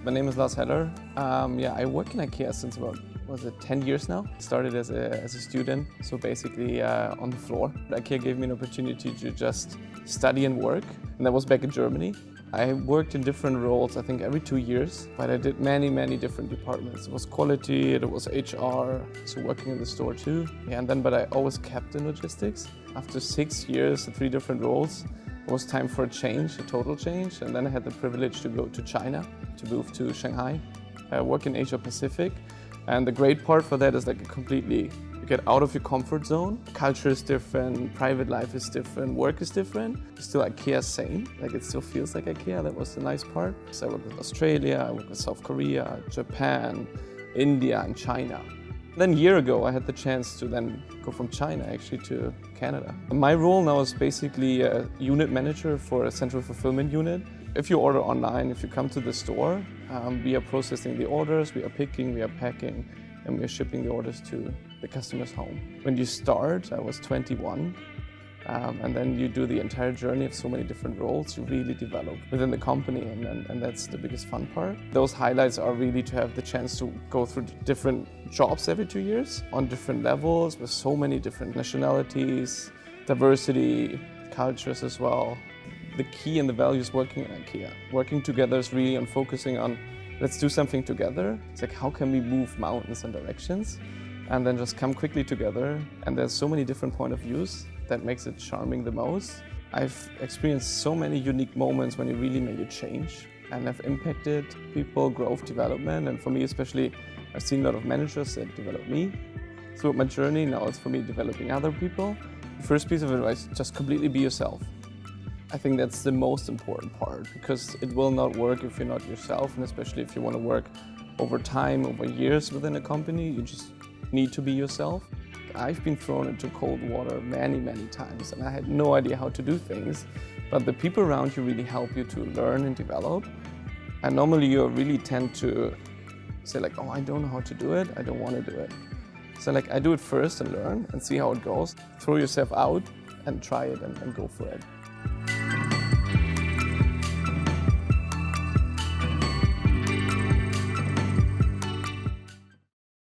My name is Lars. I work in IKEA since about 10 years now. Started as a student, so basically on the floor. IKEA gave me an opportunity to just study and work, and that was back in Germany. I worked in different roles, I think every 2 years, but I did many different departments. It was quality, it was HR, so working in the store too. But I always kept in logistics. After 6 years, 3 different roles, it was time for a change, a total change. And then I had the privilege to go to China, to move to Shanghai. I work in Asia Pacific. And the great part for that is like you get out of your comfort zone. Culture is different, private life is different, work is different. Still IKEA same, like it still feels like IKEA. That was the nice part. So I worked with Australia, I worked with South Korea, Japan, India and China. Then a year ago, I had the chance to then go from China actually to Canada. My role now is basically a unit manager for a central fulfillment unit. If you order online, if you come to the store, we are processing the orders, we are picking, we are packing, and we are shipping the orders to the customer's home. When you start, I was 21, and then you do the entire journey of so many different roles. You really develop within the company, and that's the biggest fun part. Those highlights are really to have the chance to go through different jobs every 2 years on different levels with so many different nationalities, diversity, cultures as well. The key and the value is working in IKEA. Working together is really on focusing on, let's do something together. It's like, how can we move mountains and directions? And then just come quickly together. And there's so many different point of views that makes it charming the most. I've experienced so many unique moments when you really made a change and have impacted people, growth, development. And for me especially, I've seen a lot of managers that developed me throughout my journey. Now it's for me developing other people. The first piece of advice, just completely be yourself. I think that's the most important part, because it will not work if you're not yourself, and especially if you want to work over time, over years within a company, you just need to be yourself. I've been thrown into cold water many times, and I had no idea how to do things, but the people around you really help you to learn and develop. And normally you really tend to say like, oh, I don't know how to do it, I don't want to do it. So like, I do it first and learn and see how it goes. Throw yourself out and try it and go for it.